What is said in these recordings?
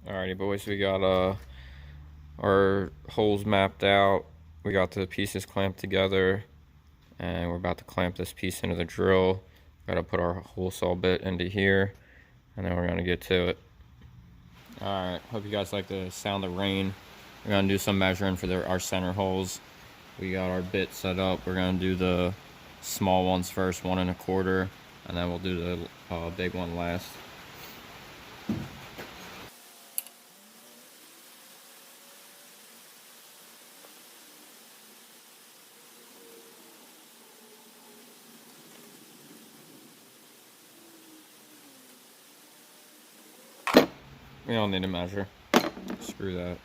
Alrighty, boys, we got our holes mapped out. We got the pieces clamped together, and we're about to clamp this piece into the drill. Got to put our hole saw bit into here, and then we're gonna get to it. Alright, hope you guys like the sound of rain. We're gonna do some measuring for our center holes. We got our bit set up. We're gonna do the small ones first, 1 1/4, and then we'll do the big one last. We don't need to measure. Screw that.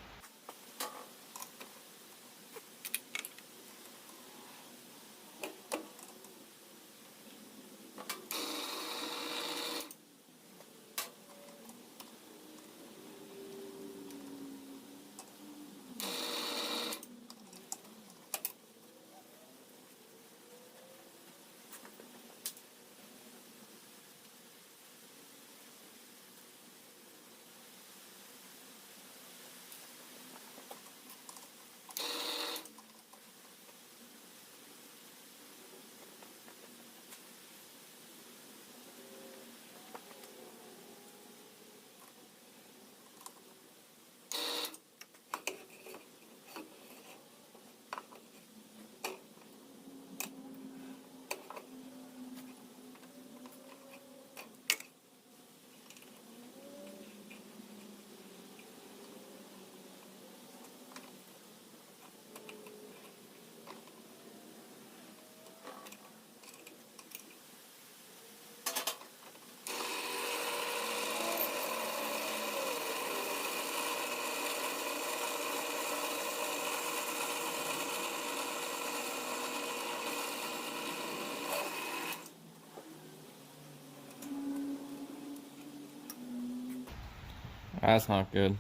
That's not good.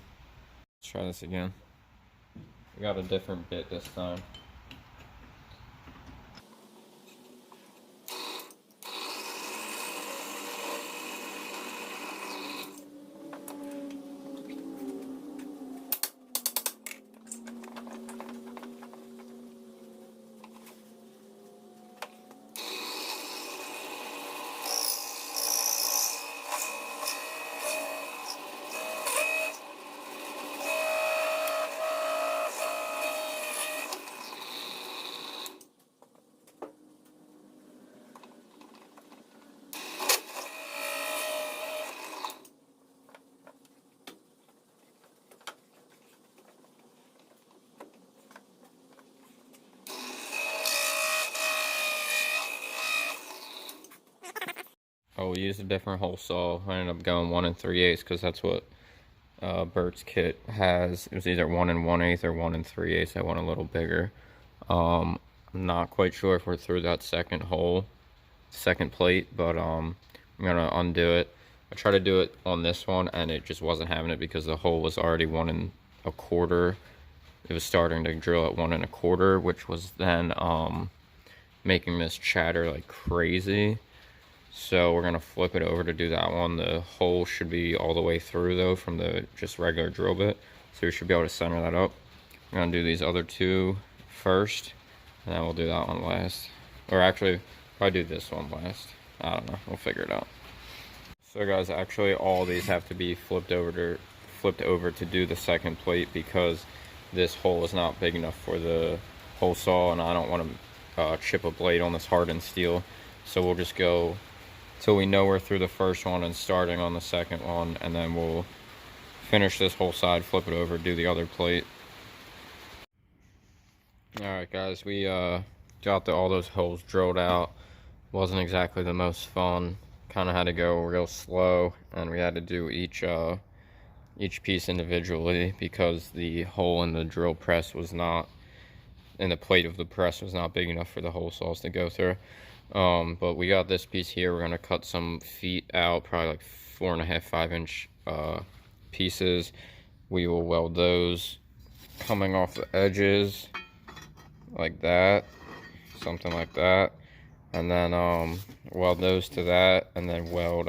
Let's try this again. We got a different bit this time. Oh, we used a different hole saw. I ended up going 1 3/8 because that's what Bert's kit has. It was either 1 1/8 or 1 3/8. I went a little bigger. I'm not quite sure if we're through that second hole, second plate, but I'm gonna undo it. I tried to do it on this one and it just wasn't having it because the hole was already 1 1/4. It was starting to drill at 1 1/4, which was then making this chatter like crazy. So we're gonna flip it over to do that one. The hole should be all the way through though from the just regular drill bit, so we should be able to center that up. I'm gonna do these other two first, and then we'll do that one last. Or actually, probably do this one last. I don't know. We'll figure it out. So guys, actually all these have to be flipped over to do the second plate because this hole is not big enough for the hole saw, and I don't want to chip a blade on this hardened steel. So we'll just go till we know we're through the first one and starting on the second one, and then we'll finish this whole side, flip it over, do the other plate. Alright guys, we got all those holes drilled out. Wasn't exactly the most fun. Kind of had to go real slow, and we had to do each piece individually because the hole in the drill press was not, and the plate of the press was not big enough for the hole saws to go through. But we got this piece here. We're gonna cut some feet out, probably like 4.5, 5-inch pieces. We will weld those coming off the edges like that, something like that, and then weld those to that, and then weld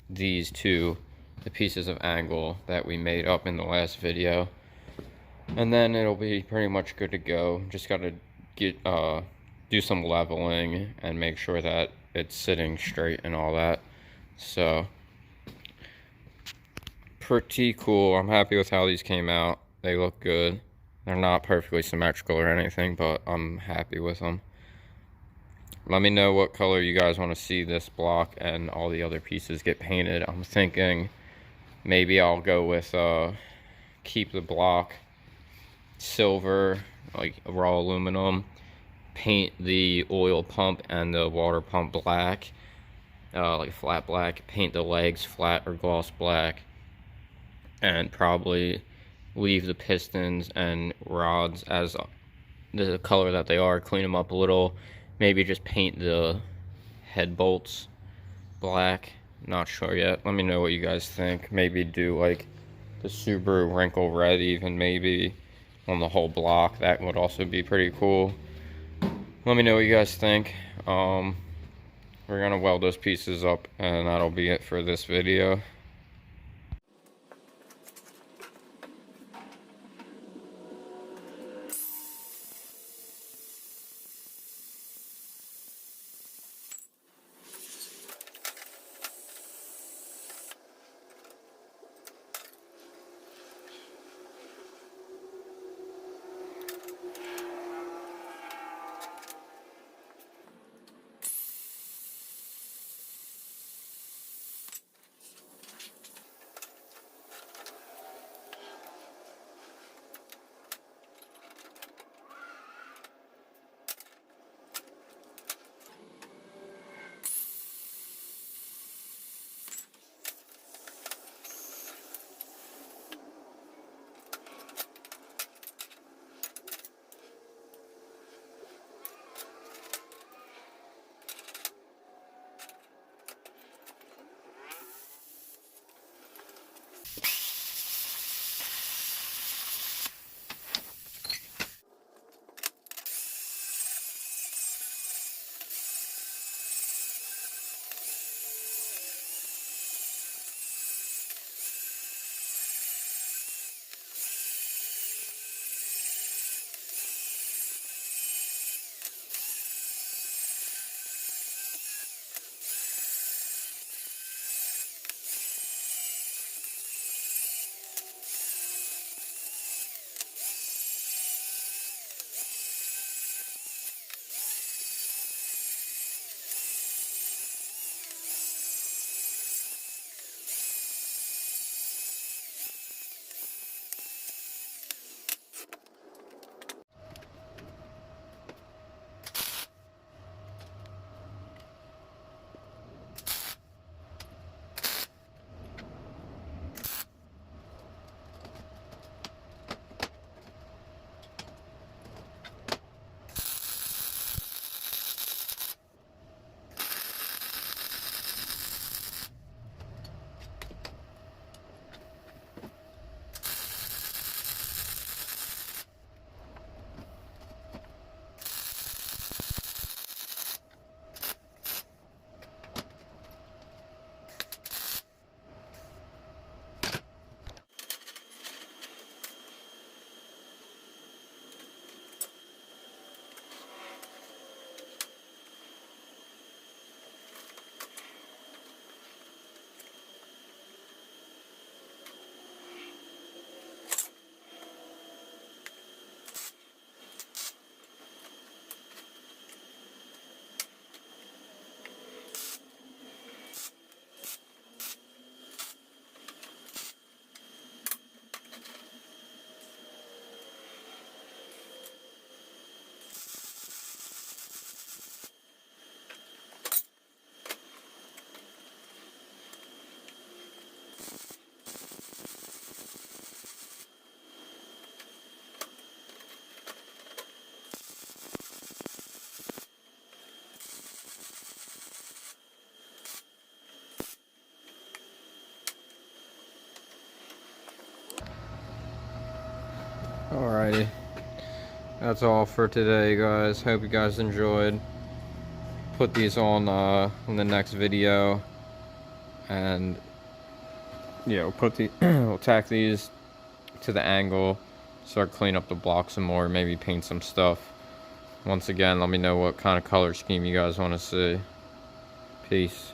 these two the pieces of angle that we made up in the last video, and then it'll be pretty much good to go. Just got to get do some leveling and make sure that it's sitting straight and all that. So pretty cool. I'm happy with how these came out. They look good. They're not perfectly symmetrical or anything, but I'm happy with them. Let me know what color you guys want to see this block and all the other pieces get painted. I'm thinking maybe I'll go with keep the block silver, like raw aluminum, paint the oil pump and the water pump black, like flat black, paint the legs flat or gloss black, and probably leave the pistons and rods as the color that they are, clean them up a little, maybe just paint the head bolts black. Not sure yet. Let me know what you guys think. Maybe do like the Subaru wrinkle red even, maybe on the whole block. That would also be pretty cool. Let me know what you guys think. We're gonna weld those pieces up, and that'll be it for this video. Alrighty, that's all for today, guys. Hope you guys enjoyed. Put these on in the next video, and yeah, we'll put the we'll tack these to the angle, start clean up the block some more, maybe paint some stuff. Once again, let me know what kind of color scheme you guys want to see. Peace.